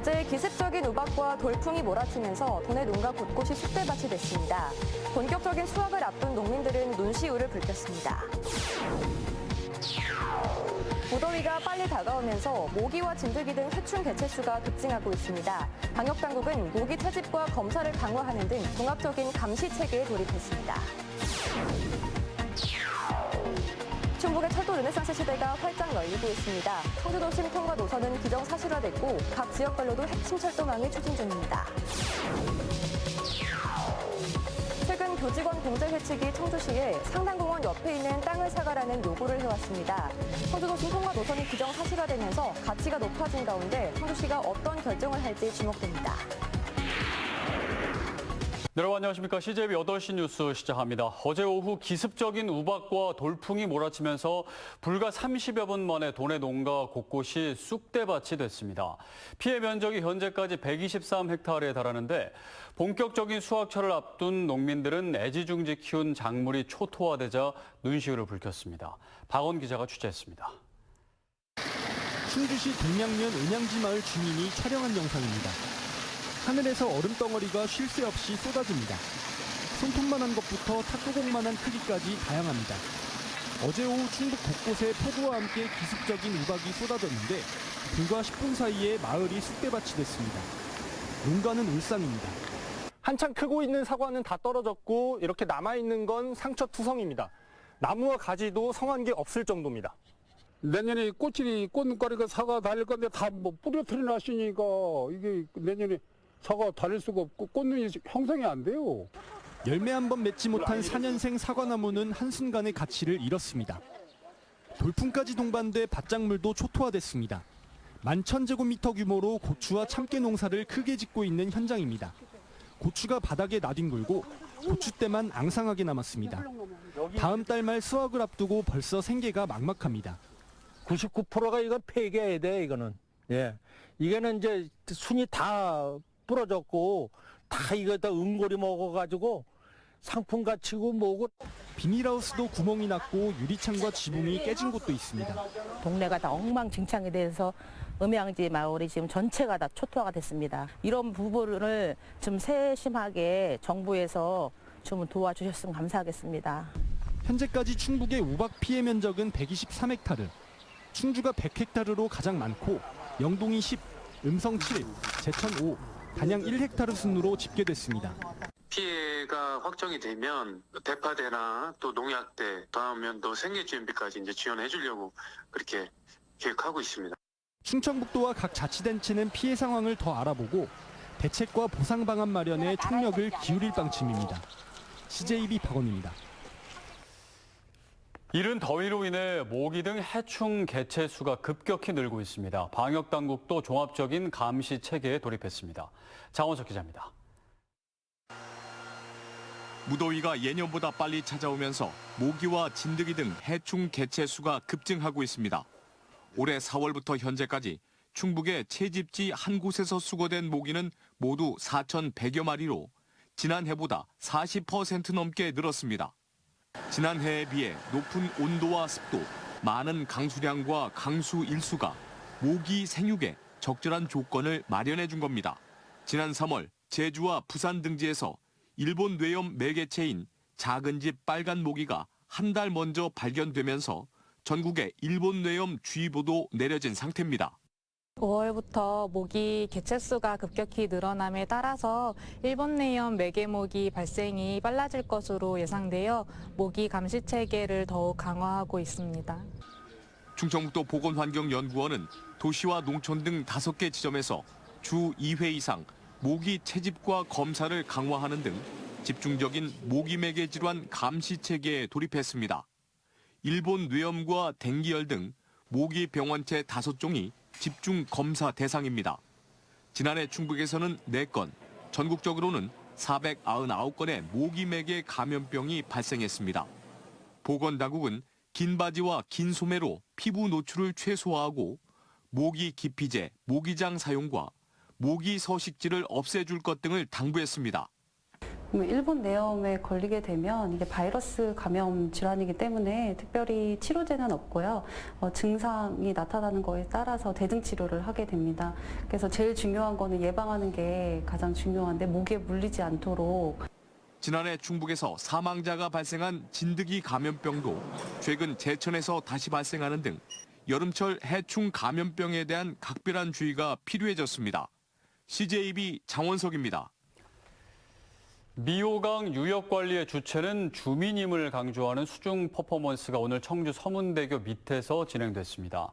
어제 기습적인 우박과 돌풍이 몰아치면서 도내 농가 곳곳이 쑥대밭이 됐습니다. 본격적인 수확을 앞둔 농민들은 눈시울을 붉혔습니다. 무더위가 빨리 다가오면서 모기와 진드기 등 해충 개체수가 급증하고 있습니다. 방역당국은 모기 채집과 검사를 강화하는 등 종합적인 감시 체계에 돌입했습니다. 충북의 철도 르네상스 시대가 활짝 열리고 있습니다. 청주도심 통과 노선은 기정사실화됐고 각 지역별로도 핵심 철도망이 추진 중입니다. 최근 교직원 공제 회칙이 청주시에 상당공원 옆에 있는 땅을 사가라는 요구를 해왔습니다. 청주도심 통과 노선이 기정사실화되면서 가치가 높아진 가운데 청주시가 어떤 결정을 할지 주목됩니다. 네, 여러분 안녕하십니까. CJB 8시 뉴스 시작합니다. 어제 오후 기습적인 우박과 돌풍이 몰아치면서 불과 30여 분 만에 도내 농가 곳곳이 쑥대밭이 됐습니다. 피해 면적이 현재까지 123헥타르에 달하는데 본격적인 수확철을 앞둔 농민들은 애지중지 키운 작물이 초토화되자 눈시울을 붉혔습니다. 박원 기자가 취재했습니다. 충주시 동양면 은양지 마을 주민이 촬영한 영상입니다. 하늘에서 얼음덩어리가 쉴 새 없이 쏟아집니다. 손톱만한 것부터 탁구공만한 크기까지 다양합니다. 어제 오후 충북 곳곳에 폭우와 함께 기습적인 우박이 쏟아졌는데 불과 10분 사이에 마을이 쑥대밭이 됐습니다. 농가는 울상입니다. 한창 크고 있는 사과는 다 떨어졌고 이렇게 남아있는 건 상처투성입니다. 나무와 가지도 성한 게 없을 정도입니다. 내년에 꽃눈가리가 사과 달릴 건데 다 뭐 뿌려트려 놨으니까 이게 내년에 사과 달릴 수가 없고 꽃눈이 형성이 안 돼요. 열매 한 번 맺지 못한 4년생 사과나무는 한순간의 가치를 잃었습니다. 돌풍까지 동반돼 밭작물도 초토화됐습니다. 11,000제곱미터 규모로 고추와 참깨 농사를 크게 짓고 있는 현장입니다. 고추가 바닥에 나뒹굴고 고추대만 앙상하게 남았습니다. 다음 달 말 수확을 앞두고 벌써 생계가 막막합니다. 99%가 이건 폐기해야 돼, 이거는. 예. 이게는 이제 순이 다 부러졌고, 다 이거 다 응고리 먹어가지고 상품 가치고 뭐고. 비닐하우스도 구멍이 났고 유리창과 지붕이 깨진 곳도 있습니다. 동네가 다 엉망진창이 돼서 음양지 마을이 지금 전체가 다 초토화가 됐습니다. 이런 부분을 좀 세심하게 정부에서 좀 도와주셨으면 감사하겠습니다. 현재까지 충북의 우박 피해 면적은 123헥타르. 충주가 100헥타르로 가장 많고 영동이 10, 음성 7, 제천 5, 단양 1헥타르 순으로 집계됐습니다. 피해가 확정이 되면 대파대나 또 농약대, 다음면 또 생계지원비까지 이제 지원해 주려고 그렇게 계획하고 있습니다. 충청북도와 각 자치단체는 피해 상황을 더 알아보고 대책과 보상 방안 마련에 총력을 기울일 방침입니다. CJB 박원입니다. 이른 더위로 인해 모기 등 해충 개체 수가 급격히 늘고 있습니다. 방역 당국도 종합적인 감시 체계에 돌입했습니다. 장원석 기자입니다. 무더위가 예년보다 빨리 찾아오면서 모기와 진드기 등 해충 개체 수가 급증하고 있습니다. 올해 4월부터 현재까지 충북의 채집지 한 곳에서 수거된 모기는 모두 4,100여 마리로 지난해보다 40% 넘게 늘었습니다. 지난해에 비해 높은 온도와 습도, 많은 강수량과 강수 일수가 모기 생육에 적절한 조건을 마련해 준 겁니다. 지난 3월 제주와 부산 등지에서 일본 뇌염 매개체인 작은 집 빨간 모기가 한 달 먼저 발견되면서 전국에 일본 뇌염 주의보도 내려진 상태입니다. 5월부터 모기 개체수가 급격히 늘어남에 따라서 일본 뇌염 매개모기 발생이 빨라질 것으로 예상되어 모기 감시 체계를 더욱 강화하고 있습니다. 충청북도 보건환경연구원은 도시와 농촌 등 5개 지점에서 주 2회 이상 모기 채집과 검사를 강화하는 등 집중적인 모기 매개 질환 감시 체계에 돌입했습니다. 일본 뇌염과 댕기열 등 모기 병원체 5종이 집중 검사 대상입니다. 지난해 충북에서는 4건, 전국적으로는 499건의 모기 매개 감염병이 발생했습니다. 보건당국은 긴 바지와 긴 소매로 피부 노출을 최소화하고 모기 기피제, 모기장 사용과 모기 서식지를 없애줄 것 등을 당부했습니다. 일본 내염에 걸리게 되면 이게 바이러스 감염 질환이기 때문에 특별히 치료제는 없고요. 증상이 나타나는 거에 따라서 대증 치료를 하게 됩니다. 그래서 제일 중요한 거는 예방하는 게 가장 중요한데 모기에 물리지 않도록. 지난해 충북에서 사망자가 발생한 진드기 감염병도 최근 제천에서 다시 발생하는 등 여름철 해충 감염병에 대한 각별한 주의가 필요해졌습니다. CJB 장원석입니다. 미호강 유역관리의 주체는 주민임을 강조하는 수중 퍼포먼스가 오늘 청주 서문대교 밑에서 진행됐습니다.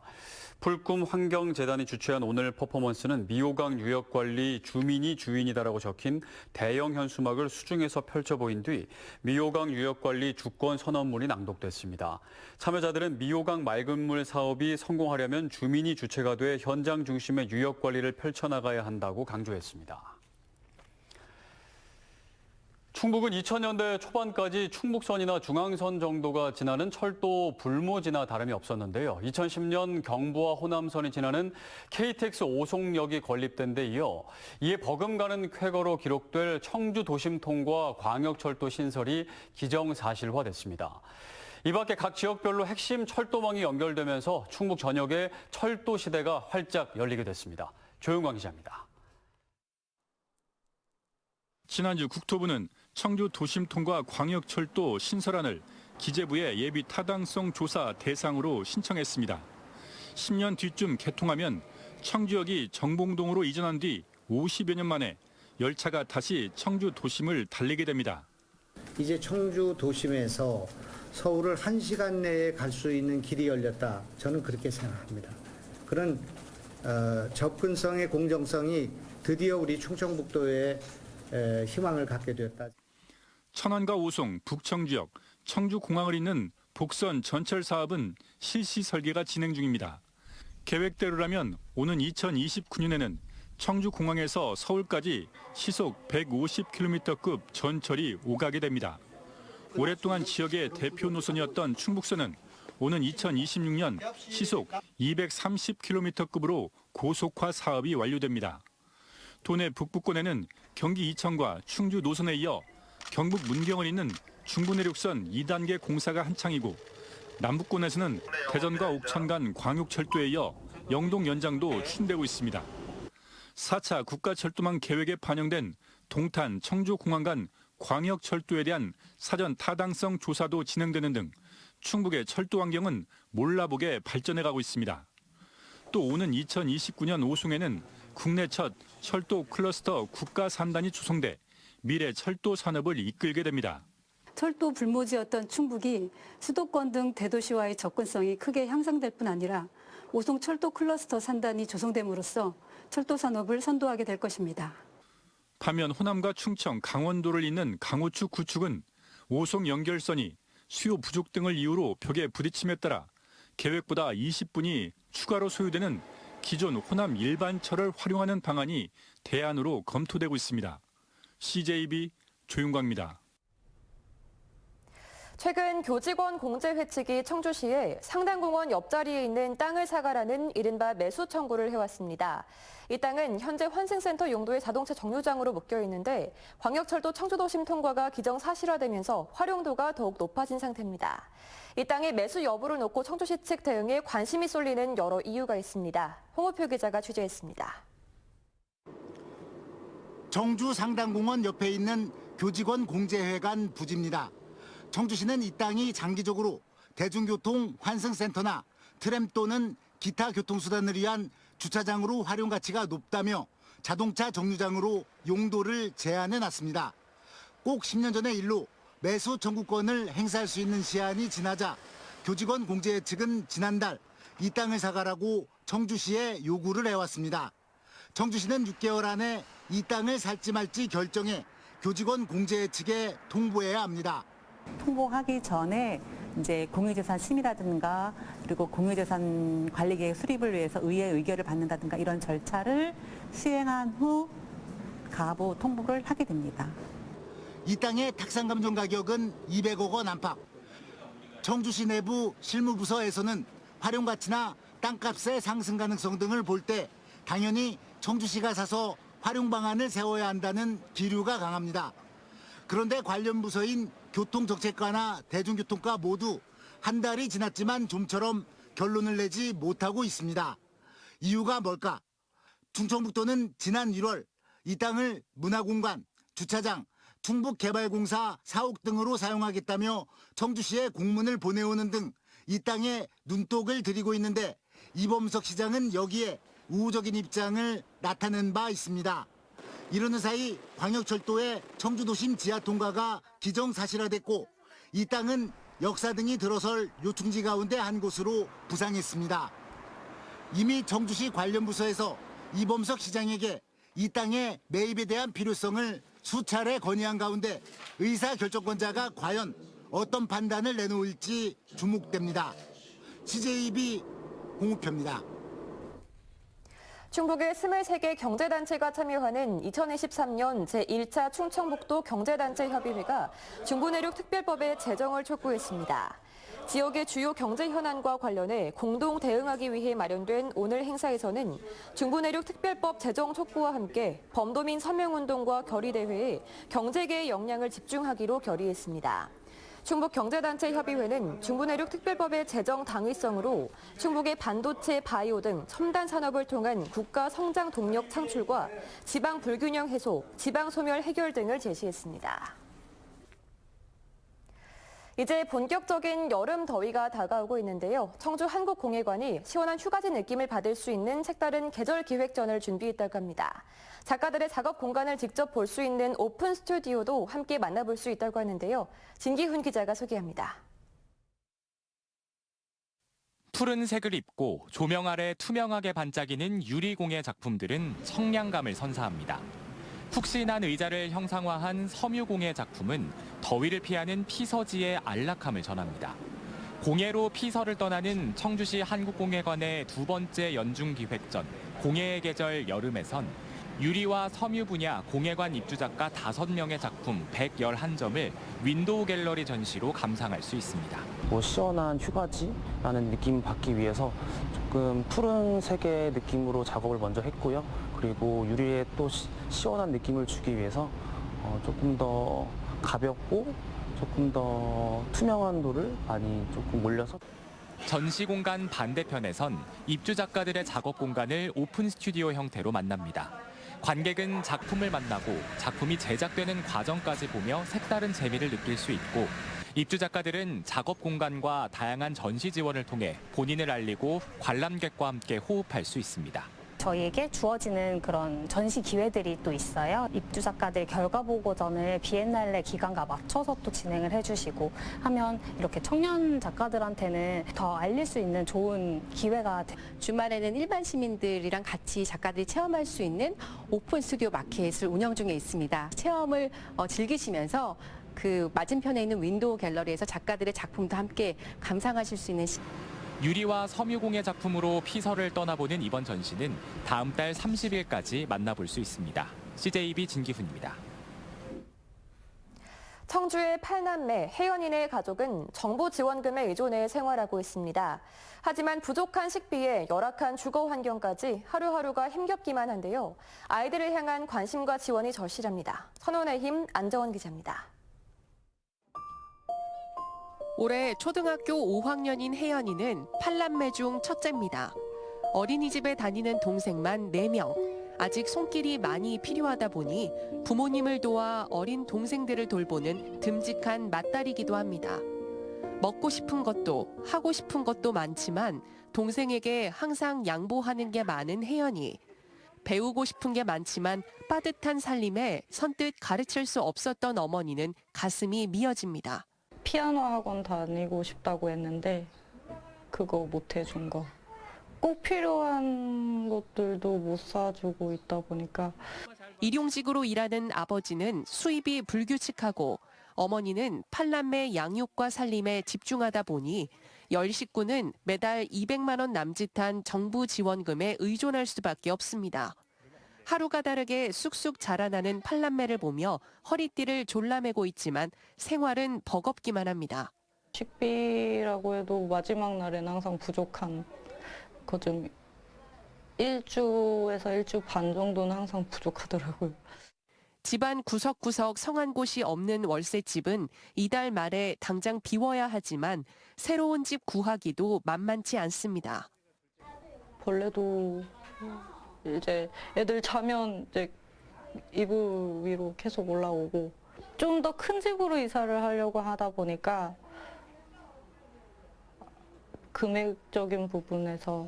풀꿈 환경재단이 주최한 오늘 퍼포먼스는 미호강 유역관리 주민이 주인이다라고 적힌 대형 현수막을 수중에서 펼쳐 보인 뒤 미호강 유역관리 주권 선언문이 낭독됐습니다. 참여자들은 미호강 맑은물 사업이 성공하려면 주민이 주체가 돼 현장 중심의 유역관리를 펼쳐나가야 한다고 강조했습니다. 충북은 2000년대 초반까지 충북선이나 중앙선 정도가 지나는 철도 불모지나 다름이 없었는데요. 2010년 경부와 호남선이 지나는 KTX 오송역이 건립된 데 이어 이에 버금가는 쾌거로 기록될 청주 도심통과 광역철도 신설이 기정사실화됐습니다. 이 밖에 각 지역별로 핵심 철도망이 연결되면서 충북 전역의 철도 시대가 활짝 열리게 됐습니다. 조용광 기자입니다. 지난주 국토부는 청주 도심통과 광역철도 신설안을 기재부에 예비 타당성 조사 대상으로 신청했습니다. 10년 뒤쯤 개통하면 청주역이 정봉동으로 이전한 뒤 50여 년 만에 열차가 다시 청주 도심을 달리게 됩니다. 이제 청주 도심에서 서울을 1시간 내에 갈 수 있는 길이 열렸다. 저는 그렇게 생각합니다. 그런 접근성의 공정성이 드디어 우리 충청북도에 희망을 갖게 되었다. 천안과 오송, 북청주역, 청주공항을 잇는 복선 전철 사업은 실시 설계가 진행 중입니다. 계획대로라면 오는 2029년에는 청주공항에서 서울까지 시속 150km급 전철이 오가게 됩니다. 오랫동안 지역의 대표 노선이었던 충북선은 오는 2026년 시속 230km급으로 고속화 사업이 완료됩니다. 도내 북부권에는 경기 이천과 충주 노선에 이어 경북 문경을 잇는 중부내륙선 2단계 공사가 한창이고 남부권에서는 대전과 옥천 간 광역철도에 이어 영동 연장도 추진되고 있습니다. 4차 국가철도망 계획에 반영된 동탄 청주공항 간 광역철도에 대한 사전 타당성 조사도 진행되는 등 충북의 철도 환경은 몰라보게 발전해가고 있습니다. 또 오는 2029년 오송에는 국내 첫 철도 클러스터 국가산단이 조성돼 미래 철도 산업을 이끌게 됩니다. 철도 불모지였던 충북이 수도권 등 대도시와의 접근성이 크게 향상될 뿐 아니라 오송 철도 클러스터 산단이 조성됨으로써 철도 산업을 선도하게 될 것입니다. 반면 호남과 충청, 강원도를 잇는 강호축 구축은 오송 연결선이 수요 부족 등을 이유로 벽에 부딪힘에 따라 계획보다 20분이 추가로 소요되는 기존 호남 일반철을 활용하는 방안이 대안으로 검토되고 있습니다. CJB 조윤광입니다. 최근 교직원 공제 회칙이 청주시에 상당공원 옆자리에 있는 땅을 사가라는 이른바 매수 청구를 해왔습니다. 이 땅은 현재 환승센터 용도의 자동차 정류장으로 묶여 있는데 광역철도 청주도심 통과가 기정사실화되면서 활용도가 더욱 높아진 상태입니다. 이 땅의 매수 여부를 놓고 청주시 측 대응에 관심이 쏠리는 여러 이유가 있습니다. 홍우표 기자가 취재했습니다. 청주 상당공원 옆에 있는 교직원 공제회관 부지입니다. 청주시는 이 땅이 장기적으로 대중교통 환승센터나 트램 또는 기타 교통수단을 위한 주차장으로 활용 가치가 높다며 자동차 정류장으로 용도를 제한해 놨습니다. 꼭 10년 전의 일로 매수 청구권을 행사할 수 있는 시한이 지나자 교직원 공제회 측은 지난달 이 땅을 사가라고 청주시에 요구를 해왔습니다. 청주시는 6개월 안에 이 땅을 살지 말지 결정해 교직원 공제회 측에 통보해야 합니다. 통보하기 전에 이제 공유재산 심의라든가 그리고 공유재산 관리계획 수립을 위해서 의회의 의결을 받는다든가 이런 절차를 시행한 후 가부 통보를 하게 됩니다. 이 땅의 탁상감정 가격은 200억 원 안팎. 청주시 내부 실무부서에서는 활용가치나 땅값의 상승 가능성 등을 볼 때 당연히 청주시가 사서 활용 방안을 세워야 한다는 기류가 강합니다. 그런데 관련 부서인 교통정책과나 대중교통과 모두 한 달이 지났지만 좀처럼 결론을 내지 못하고 있습니다. 이유가 뭘까? 충청북도는 지난 1월 이 땅을 문화공간, 주차장, 충북개발공사 사옥 등으로 사용하겠다며 청주시에 공문을 보내오는 등 이 땅에 눈독을 들이고 있는데 이범석 시장은 여기에 우호적인 입장을 나타낸 바 있습니다. 이러는 사이 광역철도의 청주도심 지하 통과가 기정사실화됐고 이 땅은 역사 등이 들어설 요충지 가운데 한 곳으로 부상했습니다. 이미 청주시 관련 부서에서 이범석 시장에게 이 땅의 매입에 대한 필요성을 수차례 건의한 가운데 의사결정권자가 과연 어떤 판단을 내놓을지 주목됩니다. CJB 홍우표입니다. 충북의 23개 경제단체가 참여하는 2023년 제1차 충청북도 경제단체협의회가 중부내륙특별법의 제정을 촉구했습니다. 지역의 주요 경제 현안과 관련해 공동 대응하기 위해 마련된 오늘 행사에서는 중부내륙특별법 제정 촉구와 함께 범도민 서명운동과 결의대회에 경제계의 역량을 집중하기로 결의했습니다. 충북경제단체협의회는 중부내륙특별법의 제정 당위성으로 충북의 반도체, 바이오 등 첨단 산업을 통한 국가 성장 동력 창출과 지방 불균형 해소, 지방 소멸 해결 등을 제시했습니다. 이제 본격적인 여름 더위가 다가오고 있는데요. 청주 한국공예관이 시원한 휴가지 느낌을 받을 수 있는 색다른 계절 기획전을 준비했다고 합니다. 작가들의 작업 공간을 직접 볼 수 있는 오픈 스튜디오도 함께 만나볼 수 있다고 하는데요. 진기훈 기자가 소개합니다. 푸른 색을 입고 조명 아래 투명하게 반짝이는 유리공예 작품들은 청량감을 선사합니다. 푹신한 의자를 형상화한 섬유공예 작품은 더위를 피하는 피서지의 안락함을 전합니다. 공예로 피서를 떠나는 청주시 한국공예관의 두 번째 연중기획전 공예의 계절 여름에선 유리와 섬유 분야 공예관 입주작가 5명의 작품 111점을 윈도우 갤러리 전시로 감상할 수 있습니다. 시원한 휴가지라는 느낌 받기 위해서 조금 푸른색의 느낌으로 작업을 먼저 했고요. 그리고 유리에 또 시원한 느낌을 주기 위해서 조금 더 가볍고 조금 더 투명한도를 많이 조금 올려서 전시 공간 반대편에선 입주 작가들의 작업 공간을 오픈 스튜디오 형태로 만납니다. 관객은 작품을 만나고 작품이 제작되는 과정까지 보며 색다른 재미를 느낄 수 있고 입주 작가들은 작업 공간과 다양한 전시 지원을 통해 본인을 알리고 관람객과 함께 호흡할 수 있습니다. 저희에게 주어지는 그런 전시 기회들이 또 있어요. 입주 작가들 결과 보고전을 비엔날레 기간과 맞춰서 또 진행을 해주시고 하면 이렇게 청년 작가들한테는 더 알릴 수 있는 좋은 기회가 주말에는 일반 시민들이랑 같이 작가들이 체험할 수 있는 오픈 스튜디오 마켓을 운영 중에 있습니다. 체험을 즐기시면서 그 맞은편에 있는 윈도우 갤러리에서 작가들의 작품도 함께 감상하실 수 있는 유리와 섬유공예 작품으로 피서를 떠나보는 이번 전시는 다음 달 30일까지 만나볼 수 있습니다. CJB 진기훈입니다. 청주의 8남매 혜연이네 가족은 정부 지원금에 의존해 생활하고 있습니다. 하지만 부족한 식비에 열악한 주거 환경까지 하루하루가 힘겹기만 한데요. 아이들을 향한 관심과 지원이 절실합니다. 선원의 힘 안정원 기자입니다. 올해 초등학교 5학년인 혜연이는 8남매 중 첫째입니다. 어린이집에 다니는 동생만 4명. 아직 손길이 많이 필요하다 보니 부모님을 도와 어린 동생들을 돌보는 듬직한 맏딸이기도 합니다. 먹고 싶은 것도 하고 싶은 것도 많지만 동생에게 항상 양보하는 게 많은 혜연이. 배우고 싶은 게 많지만 빠듯한 살림에 선뜻 가르칠 수 없었던 어머니는 가슴이 미어집니다. 피아노 학원 다니고 싶다고 했는데 그거 못 해준 거. 꼭 필요한 것들도 못 사주고 있다 보니까. 일용직으로 일하는 아버지는 수입이 불규칙하고 어머니는 8남매 양육과 살림에 집중하다 보니 10식구는 매달 200만 원 남짓한 정부 지원금에 의존할 수밖에 없습니다. 하루가 다르게 쑥쑥 자라나는 8남매를 보며 허리띠를 졸라매고 있지만 생활은 버겁기만 합니다. 식비라고 해도 마지막 날엔 항상 부족한 거 좀 1주에서 1주 반 정도는 항상 부족하더라고요. 집안 구석구석 성한 곳이 없는 월세집은 이달 말에 당장 비워야 하지만 새로운 집 구하기도 만만치 않습니다. 벌레도 이제 애들 자면 이제 이불 위로 계속 올라오고 좀 더 큰 집으로 이사를 하려고 하다 보니까 금액적인 부분에서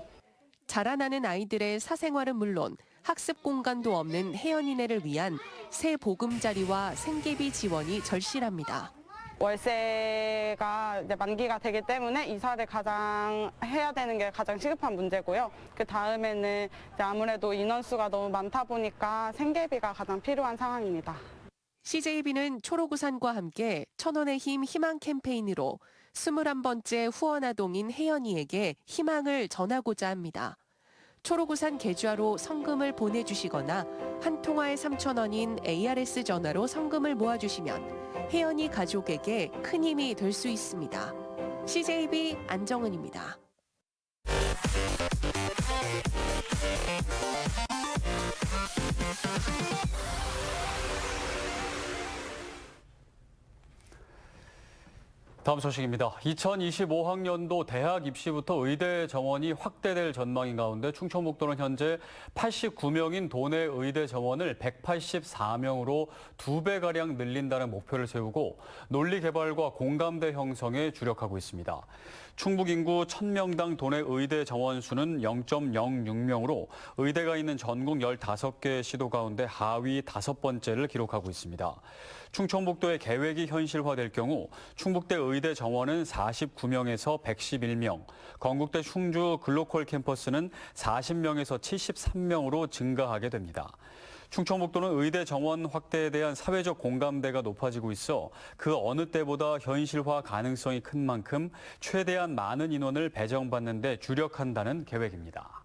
자라나는 아이들의 사생활은 물론 학습 공간도 없는 혜연이네를 위한 새 보금자리와 생계비 지원이 절실합니다. 월세가 이제 만기가 되기 때문에 이사를 가장 해야 되는 게 가장 시급한 문제고요. 그 다음에는 이제 아무래도 인원수가 너무 많다 보니까 생계비가 가장 필요한 상황입니다. CJB는 초록우산과 함께 천원의 힘 희망 캠페인으로 21번째 후원아동인 혜연이에게 희망을 전하고자 합니다. 초록우산 계좌로 성금을 보내주시거나 한 통화에 3,000원인 ARS 전화로 성금을 모아주시면 혜연이 가족에게 큰 힘이 될 수 있습니다. CJB 안정은입니다. 다음 소식입니다. 2025학년도 대학 입시부터 의대 정원이 확대될 전망인 가운데 충청북도는 현재 89명인 도내 의대 정원을 184명으로 2배가량 늘린다는 목표를 세우고 논리 개발과 공감대 형성에 주력하고 있습니다. 충북 인구 1000명당 도내 의대 정원 수는 0.06명으로 의대가 있는 전국 15개 시도 가운데 하위 5번째를 기록하고 있습니다. 충청북도의 계획이 현실화될 경우 충북대 의대 정원은 49명에서 111명, 건국대 충주 글로컬 캠퍼스는 40명에서 73명으로 증가하게 됩니다. 충청북도는 의대 정원 확대에 대한 사회적 공감대가 높아지고 있어 그 어느 때보다 현실화 가능성이 큰 만큼 최대한 많은 인원을 배정받는 데 주력한다는 계획입니다.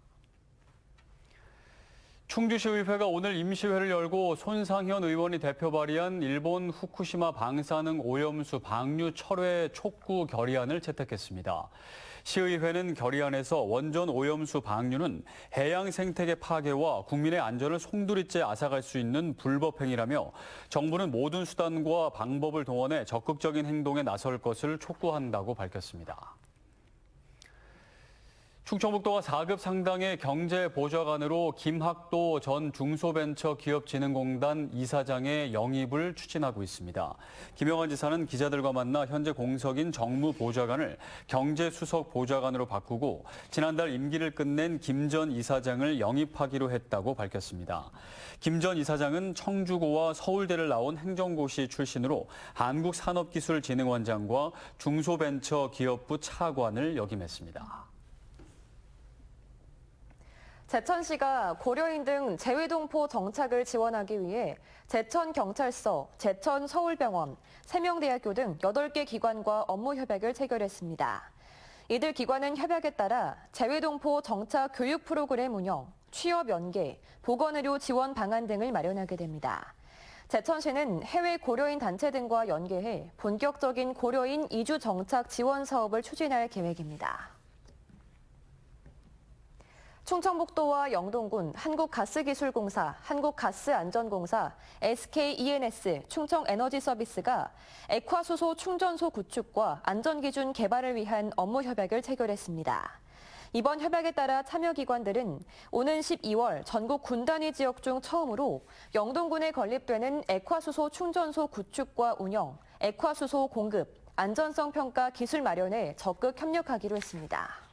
충주시의회가 오늘 임시회를 열고 손상현 의원이 대표 발의한 일본 후쿠시마 방사능 오염수 방류 철회 촉구 결의안을 채택했습니다. 시의회는 결의안에서 원전 오염수 방류는 해양 생태계 파괴와 국민의 안전을 송두리째 앗아갈 수 있는 불법 행위라며 정부는 모든 수단과 방법을 동원해 적극적인 행동에 나설 것을 촉구한다고 밝혔습니다. 충청북도가 4급 상당의 경제보좌관으로 김학도 전 중소벤처기업진흥공단 이사장의 영입을 추진하고 있습니다. 김영환 지사는 기자들과 만나 현재 공석인 정무보좌관을 경제수석보좌관으로 바꾸고 지난달 임기를 끝낸 김 전 이사장을 영입하기로 했다고 밝혔습니다. 김 전 이사장은 청주고와 서울대를 나온 행정고시 출신으로 한국산업기술진흥원장과 중소벤처기업부 차관을 역임했습니다. 제천시가 고려인 등 재외동포 정착을 지원하기 위해 제천경찰서, 제천서울병원, 세명대학교 등 8개 기관과 업무 협약을 체결했습니다. 이들 기관은 협약에 따라 재외동포 정착 교육 프로그램 운영, 취업 연계, 보건의료 지원 방안 등을 마련하게 됩니다. 제천시는 해외 고려인 단체 등과 연계해 본격적인 고려인 이주 정착 지원 사업을 추진할 계획입니다. 충청북도와 영동군, 한국가스기술공사, 한국가스안전공사, SKENS, 충청에너지서비스가 액화수소 충전소 구축과 안전기준 개발을 위한 업무 협약을 체결했습니다. 이번 협약에 따라 참여기관들은 오는 12월 전국 군 단위 지역 중 처음으로 영동군에 건립되는 액화수소 충전소 구축과 운영, 액화수소 공급, 안전성 평가 기술 마련에 적극 협력하기로 했습니다.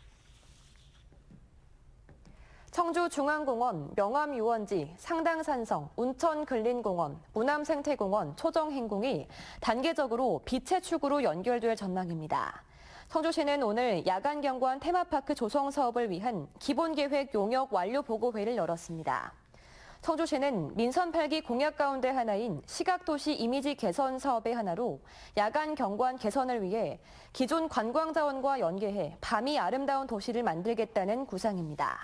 청주중앙공원, 명암유원지, 상당산성, 운천근린공원, 우남생태공원, 초정행궁이 단계적으로 빛의 축으로 연결될 전망입니다. 청주시는 오늘 야간경관 테마파크 조성 사업을 위한 기본계획 용역 완료 보고회를 열었습니다. 청주시는 민선 8기 공약 가운데 하나인 시각도시 이미지 개선 사업의 하나로 야간 경관 개선을 위해 기존 관광자원과 연계해 밤이 아름다운 도시를 만들겠다는 구상입니다.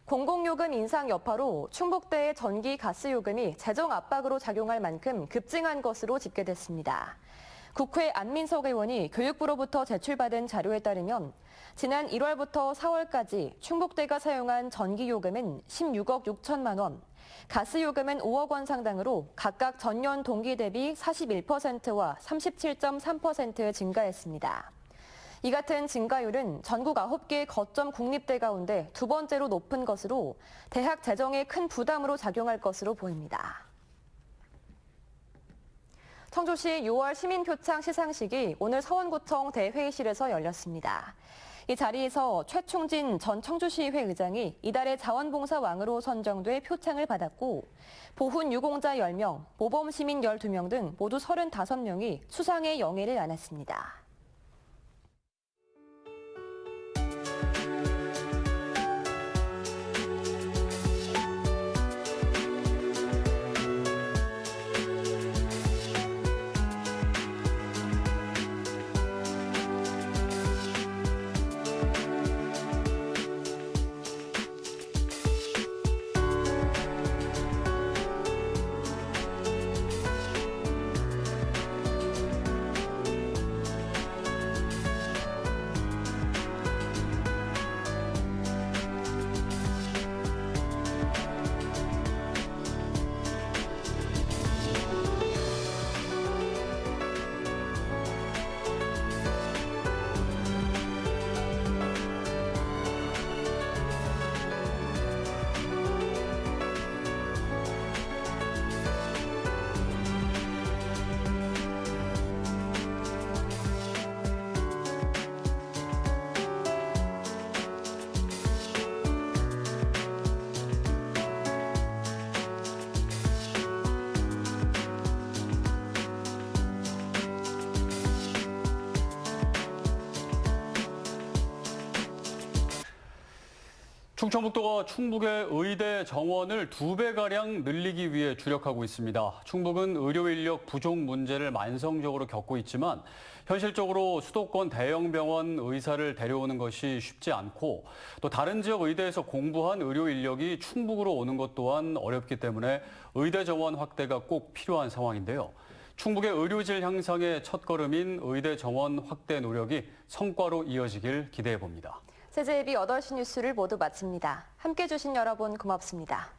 공공요금 인상 여파로 충북대의 전기 가스 요금이 재정 압박으로 작용할 만큼 급증한 것으로 집계됐습니다. 국회 안민석 의원이 교육부로부터 제출받은 자료에 따르면 지난 1월부터 4월까지 충북대가 사용한 전기요금은 16억 6천만 원, 가스요금은 5억 원 상당으로 각각 전년 동기 대비 41%와 37.3% 증가했습니다. 이 같은 증가율은 전국 9개 거점 국립대 가운데 두 번째로 높은 것으로 대학 재정에 큰 부담으로 작용할 것으로 보입니다. 청주시 6월 시민표창 시상식이 오늘 서원구청 대회의실에서 열렸습니다. 이 자리에서 최충진 전 청주시의회 의장이 이달의 자원봉사왕으로 선정돼 표창을 받았고 보훈 유공자 10명, 모범시민 12명 등 모두 35명이 수상의 영예를 안았습니다. 충청북도가 충북의 의대 정원을 2배가량 늘리기 위해 주력하고 있습니다. 충북은 의료 인력 부족 문제를 만성적으로 겪고 있지만 현실적으로 수도권 대형 병원 의사를 데려오는 것이 쉽지 않고 또 다른 지역 의대에서 공부한 의료 인력이 충북으로 오는 것 또한 어렵기 때문에 의대 정원 확대가 꼭 필요한 상황인데요. 충북의 의료질 향상의 첫걸음인 의대 정원 확대 노력이 성과로 이어지길 기대해 봅니다. CJB 8시 뉴스를 모두 마칩니다. 함께해 주신 여러분 고맙습니다.